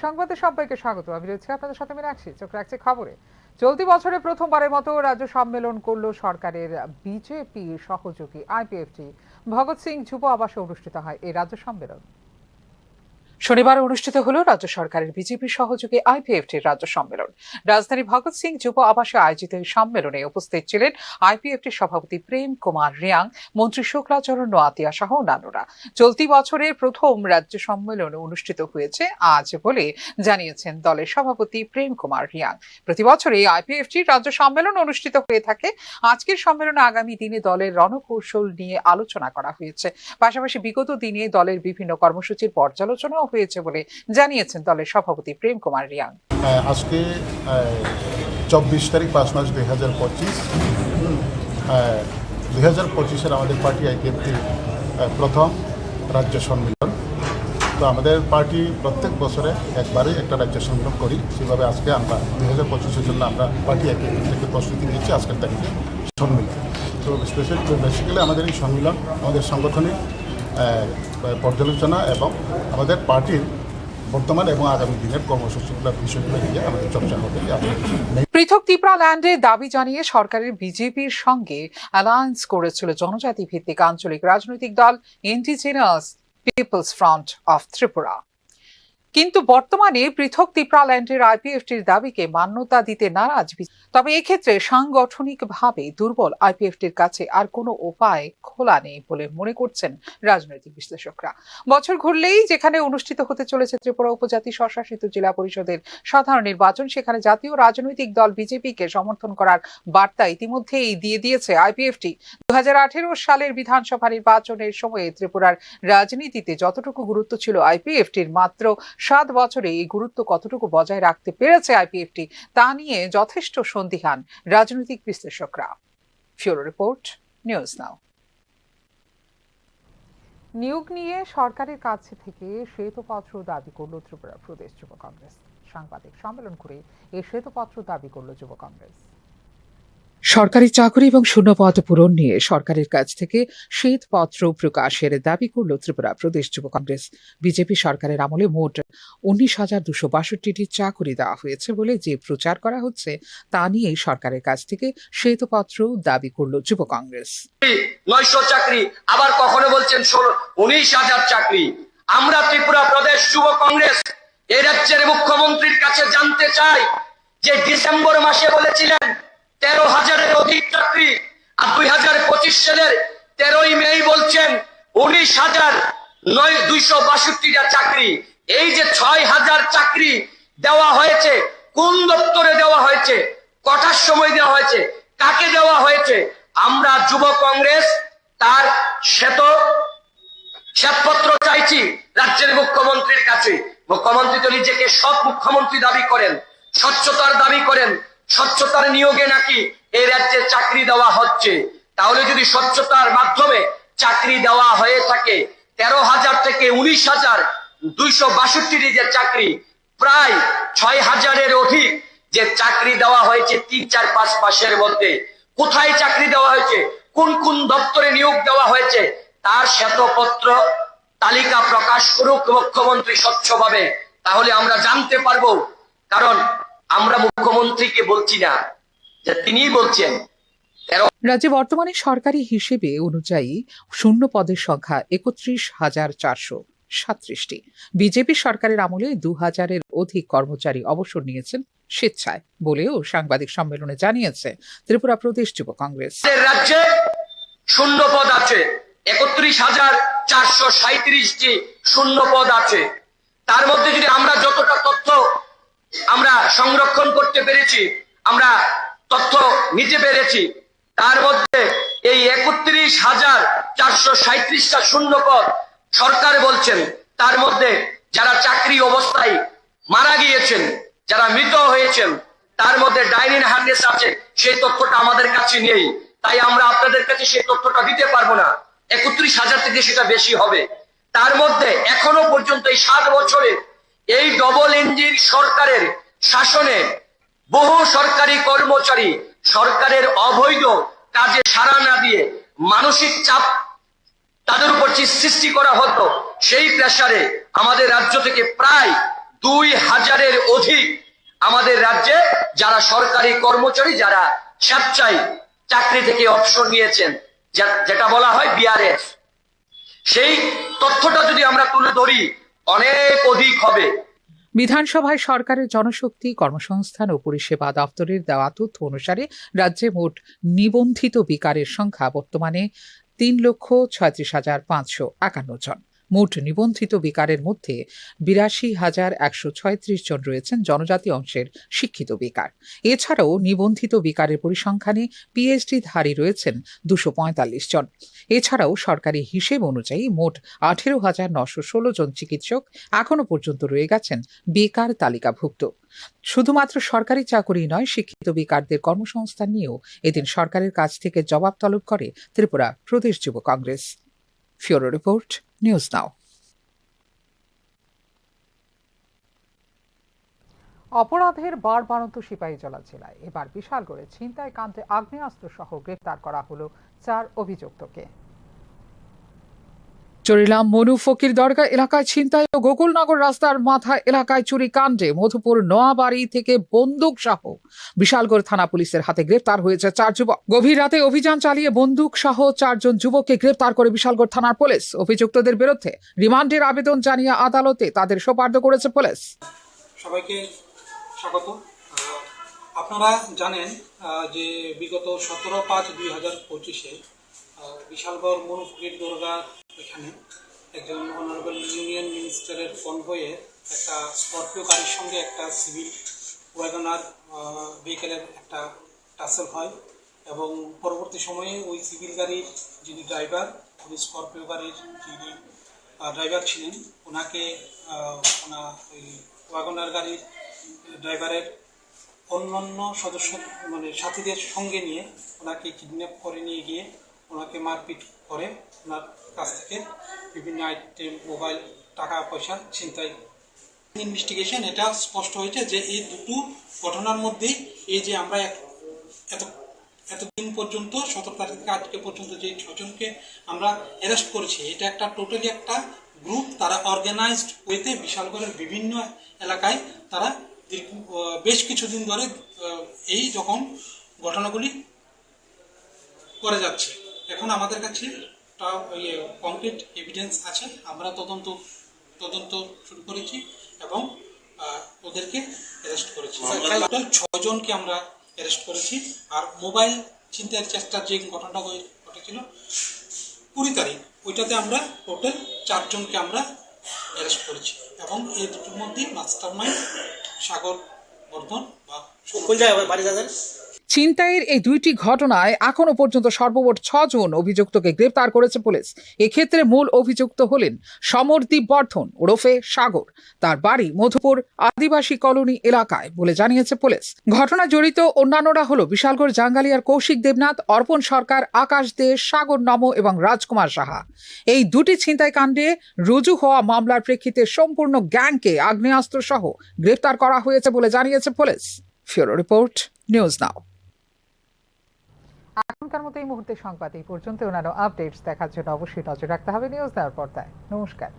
সংবাদে সবাইকে স্বাগত। আমি রয়েছি আপনাদের সাথে মীনাক্ষী। চোখ রাখছি খবরে। চলতি বছরে প্রথমবারের মতো রাজ্য সম্মেলন করল সরকারের বিজেপি সহযোগী আইপিএফটি। ভগৎ সিং যুব আবাসে অনুষ্ঠিত হয় এই রাজ্য সম্মেলন। শনিবার অনুষ্ঠিত হল রাজ্য সরকারের বিজেপি সহযোগী আইপিএফটির রাজ্য সম্মেলন। রাজধানী ভগৎ সিং যুব আবাসে আয়োজিত এই সম্মেলনে উপস্থিত ছিলেন আইপিএফটির সভাপতি প্রেম কুমার রিয়াং, মন্ত্রী শুক্লাচরণ নোয়াতিয়া সহ অন্যান্যরা। চলতি বছরের প্রথম রাজ্য সম্মেলন অনুষ্ঠিত হয়েছে আজ বলে জানিয়েছেন দলের সভাপতি প্রেম কুমার রিয়াং। প্রতি বছরই আইপিএফটির রাজ্য সম্মেলন অনুষ্ঠিত হয়ে থাকে। আজকের সম্মেলনে আগামী দিনে দলের রণকৌশল নিয়ে আলোচনা করা হয়েছে। পাশাপাশি বিগত দিনে দলের বিভিন্ন কর্মসূচির পর্যালোচনা হয়েছে বলে জানিয়েছেন দলের সভাপতি প্রেম কুমার রিয়াং। আজকে 24 তারিখ 5 মাস 2025 2025-এর আমাদের পার্টি আইপিএফটির প্রথম রাজ্য সম্মেলন। তো আমাদের পার্টি প্রত্যেক বছরে একবারই একটা রাজ্য সম্মেলন করি, সেভাবে আজকে আমরা 2025-এর জন্য আমরা পার্টি আইপিএফটি থেকে প্রস্তুতি নিচ্ছি আজকের তারিখে সম্মেলন। তো বেসিক্যালি আমাদের এই সম্মেলন আমাদের সাংগঠনিক পর্যালোচনা এবং আমাদের পার্টির বর্তমান এবং আগামী দিনের কর্মসূচিগুলোর বিষয়গুলো নিয়ে আমাদের চর্চা হবে। পৃথক ত্রিপুরাল্যান্ডের দাবি জানিয়ে সরকারের বিজেপির সঙ্গে অ্যালায়েন্স করেছিল জনজাতি ভিত্তিক আঞ্চলিক রাজনৈতিক দল indigenous people's front of Tripura. কিন্তু বর্তমানে পৃথক ত্রিপুরাল্যান্ডের আইপিএফটির দাবিকে মান্যতা দিতে নারাজ। তবে এক্ষেত্রে সাংগঠনিকভাবে দুর্বল আইপিএফটির কাছে আর কোনো উপায় খোলা নেই বলে মনে করছেন রাজনৈতিক বিশ্লেষকরা। বছর ঘুরলেই যেখানে অনুষ্ঠিত হতে চলেছে ত্রিপুরা উপজাতি স্বশাসিত জেলা পরিষদের সাধারণ নির্বাচন, সেখানে জাতীয় রাজনৈতিক দল বিজেপিকে সমর্থন করার বার্তা ইতিমধ্যেই দিয়ে দিয়েছে আইপিএফটি। 2018 সালের বিধানসভা নির্বাচনের সময়ে ত্রিপুরার রাজনীতিতে যতটুকু গুরুত্ব ছিল আইপিএফটির, মাত্র 7 বছরে এই গুরুত্ব কতটুকু বজায় রাখতে পেরেছে আইপিএফটি তা নিয়ে যথেষ্ট সন্দিহান রাজনৈতিক বিশ্লেষকরা। ফিউরো রিপোর্ট, নিউজ নাও। নিয়োগ নিয়ে সরকারের কাছ থেকে শ্বেতপত্র দাবি করল ত্রিপুরা প্রদেশ যুব কংগ্রেস। সাংবাদিক সম্মেলন করে এই শ্বেতপত্র দাবি করল যুব কংগ্রেস। সরকারি চাকরি এবং শূন্যপদ পূরণ নিয়ে সরকারের কাছ থেকে শ্বেতপত্র প্রকাশের দাবি করল ত্রিপুরা প্রদেশ যুব কংগ্রেস। বিজেপি সরকারের আমলে মোট 19,262টি চাকরি দেওয়া হয়েছে বলে যে প্রচার করা হচ্ছে তা নিয়ে সরকারের কাছ থেকে শ্বেতপত্র দাবি করল যুব কংগ্রেস। 900 চাকরি, আবার কখনো বলছেন 19,000 চাকরি। আমরা ত্রিপুরা প্রদেশ যুব কংগ্রেস এই রাজ্যের মুখ্যমন্ত্রীর কাছে জানতে চাই যে ডিসেম্বর মাসে বলেছিলেন 13,000-এর অধিক চাকরি, আর 2025 সালের 13ই মে বলছেন 19,262টা চাকরি। এই যে 6,000 চাকরি দেওয়া হয়েছে, কোন দপ্তরে দেওয়া হয়েছে, কটার সময় দেওয়া হয়েছে, কাকে দেওয়া হয়েছে, আমরা যুব কংগ্রেস তার শ্বেতপত্র চাইছি রাজ্যের মুখ্যমন্ত্রীর কাছে। মুখ্যমন্ত্রী তো নিজেকে সৎ মুখ্যমন্ত্রী দাবি করেন, স্বচ্ছতার দাবি করেন, স্বচ্ছতার নিয়োগে নাকি এই রাজ্যে চাকরি দেওয়া হচ্ছে। তাহলে যদি স্বচ্ছতার মাধ্যমে চাকরি দেওয়া হয়ে থাকে, 13,000 থেকে 19,262টি যে চাকরি, প্রায় 6,000-এর অধিক যে চাকরি দেওয়া হয়েছে 3-4-5 মাসের মধ্যে, কোথায় চাকরি দেওয়া হয়েছে, কোন কোন দপ্তরে নিয়োগ দেওয়া হয়েছে, তার শ্বেতপত্র তালিকা প্রকাশ করুক মুখ্যমন্ত্রী স্বচ্ছভাবে, তাহলে আমরা জানতে পারবো। কারণ আমরা মুখ্যমন্ত্রীকে বলছি না, যে তিনি বলছেন। রাজ্যে বর্তমানে সরকারি হিসেবে অনুযায়ী শূন্য পদের সংখ্যা 31,437টি। বিজেপি সরকারের আমলে 2,000-এর অধিক কর্মচারী অবসর নিয়েছেন স্বেচ্ছায় বলেও সাংবাদিক সম্মেলনে জানিয়েছে ত্রিপুরা প্রদেশ যুব কংগ্রেস। রাজ্যে শূন্য পদ আছে 31,437টি শূন্য পদ আছে। তার মধ্যে যদি আমরা যতটা তথ্য আমরা সংরক্ষণ করতে পেরেছি, আমরা তথ্য নিতে পেরেছি, তার মধ্যে এই 31,437টা শূন্য পদ সরকার বলছেন, তার মধ্যে যারা চাকরি অবস্থায় মারা গিয়েছেন, যারা মৃত হয়েছেন, তার মধ্যে ডাইন ইন হার্নেস আছে, সেই তথ্যটা আমাদের কাছে নেই। তাই আমরা আপনাদের কাছে সেই তথ্যটা দিতে পারবো না। 31,000 থেকে সেটা বেশি হবে। তার মধ্যে এখনো পর্যন্ত এই 7 বছরে এই ডবল ইঞ্জিন সরকারের শাসনে বহু সরকারি কর্মচারী সরকারের অবৈধ কাজে সাড়া না দিয়ে মানসিক চাপ তাদের উপর সৃষ্টি করা হতো, সেই প্রেসারে আমাদের রাজ্য থেকে প্রায় 2000-এর অধিক আমাদের রাজ্যে যারা সরকারি কর্মচারী, যারা স্বেচ্ছায় চাকরি থেকে অবসর নিয়েছেন, যেটা বলা হয় বিআরএস, সেই তথ্যটা যদি আমরা তুলে ধরি অনেক অধিক হবে। বিধানসভায় সরকারের জনশক্তি, কর্মসংস্থান ও পরিষেবা দপ্তরের দেওয়া তথ্য অনুসারে রাজ্যে মোট নিবন্ধিত বেকারের সংখ্যা বর্তমানে 3,36,551 জন। মোট নিবন্ধিত বেকারের মধ্যে 82,136 জন রয়েছেন জনজাতি অংশের শিক্ষিত বেকার। এছাড়াও নিবন্ধিত বেকারের পরিসংখ্যানে পিএইচডিধারী রয়েছেন 245 জন। এছাড়াও সরকারি হিসেব অনুযায়ী মোট 18,916 জন চিকিৎসক এখনো পর্যন্ত রয়ে গেছেন বেকার তালিকাভুক্ত। শুধুমাত্র সরকারি চাকরি নয়, শিক্ষিত বেকারদের কর্মসংস্থান নিয়েও এদিন সরকারের কাছ থেকে জবাব তলব করে ত্রিপুরা প্রদেশ যুব কংগ্রেস। ফিওরো রিপোর্ট, নিউজ নাও। অপরাধের বাড়বাড়ন্ত সিপাহীজলা জেলায় এবার বিশালগড়ে ছিনতাই কাণ্ডে আগ্নেয়াস্ত্র সহ গ্রেফতার করা হলো 4 অভিযুক্তকে। চরিলাম মনু ফকির দরগা এলাকায় ছিনতাই ও গোকুলনগর রাস্তার মাথা এলাকায় চুরি কাণ্ডে মধুপুর নোয়াবাড়ি থেকে বন্দুক সহ বিশালগড় থানা পুলিশের হাতে গ্রেফতার হয়েছে 4 যুবক। গভীর রাতে অভিযান চালিয়ে বন্দুক সহ 4 জন যুবককে গ্রেফতার করে বিশালগড় থানার পুলিশ। অভিযুক্তদের বিরুদ্ধে রিমান্ডের আবেদন জানিয়ে আদালতে তাদের সোপর্দ করেছে পুলিশ। সবাইকে স্বাগত। আপনারা জানেন যে বিগত 17/5/2025-এ বিশালগড় মনু ফকির দরগা এখানে একজন অনারেবল ইউনিয়ন মিনিস্টারের কনভয়ে একটা স্করপিও গাড়ির সঙ্গে একটা সিভিল ওয়াগনার ভেহিকেলের একটা টাসেল হয় এবং পরবর্তী সময়ে ওই সিভিল গাড়ির যিনি ড্রাইভার, উনি স্করপিও গাড়ির যিনি ড্রাইভার ছিলেন, ওনাকে ওই ওয়াগনার গাড়ির ড্রাইভারের অন্যান্য সদস্য মানে সাথীদের সঙ্গে নিয়ে ওনাকে কিডন্যাপ করে নিয়ে গিয়ে ওনাকে মারপিট করে ওনার কাছ থেকে বিভিন্ন আইটেম, মোবাইল, টাকা পয়সা ছিনতাই। ইনভেস্টিগেশন এটা স্পষ্ট হয়েছে যে এই দুটো ঘটনার মধ্যেই এই যে আমরা এতদিন পর্যন্ত 17 তারিখ থেকে আজকে পর্যন্ত যে 6 জনকে আমরা অ্যারেস্ট করেছি, এটা একটা টোটালি একটা গ্রুপ। তারা অর্গানাইজড ওয়েতে বিশালগড়ের বিভিন্ন এলাকায় তারা বেশ কিছুদিন ধরে এই যখন ঘটনাগুলি করে যাচ্ছে। এখন আমাদের কাছে কংক্রিট এভিডেন্স আছে, আমরা তদন্ত শুরু করেছি এবং ওদেরকে অ্যারেস্ট করেছি। টোটাল 6 জনকে আমরা অ্যারেস্ট করেছি। আর মোবাইল ছিনতাইয়ের চেষ্টার যে ঘটনাটা ঘটেছিল 20 তারিখ, ওইটাতে আমরা টোটাল 4 জনকে আমরা অ্যারেস্ট করেছি এবং এই দুটোর মধ্যে মাস্টার মাইন্ড সাগর বর্ধন বা বাড়ি যাদের। ছিনতাইয়ের এই দুইটি ঘটনায় এখনো পর্যন্ত সর্বমোট 6 জন অভিযুক্তকে গ্রেফতার করেছে পুলিশ। এক্ষেত্রে মূল অভিযুক্ত হলেন সমরদীপ বর্ধন ওরফে সাগর। তার বাড়ি মধুপুর আদিবাসী কলোনি এলাকায় বলে জানিয়েছে পুলিশ। ঘটনা জড়িত অন্যান্যরা হলো বিশালগড় জাঙ্গালিয়ার কৌশিক দেবনাথ, অর্পণ সরকার, আকাশ দে, সাগর নম এবং রাজকুমার সাহা। এই দুটি ছিনতাই কাণ্ডে রুজু হওয়া মামলার প্রেক্ষিতে সম্পূর্ণ গ্যাংকে আগ্নেয়াস্ত্র সহ গ্রেফতার করা হয়েছে বলে জানিয়েছে পুলিশ। ফিওরো রিপোর্ট, নিউজ নাও। এখনকার মতো এই মুহূর্তে সংবাদ এই পর্যন্ত। অন্যান্য আপডেটস দেখার জন্য অবশ্যই নজর রাখতে হবে নিউজ নাওর পর্দায়। নমস্কার।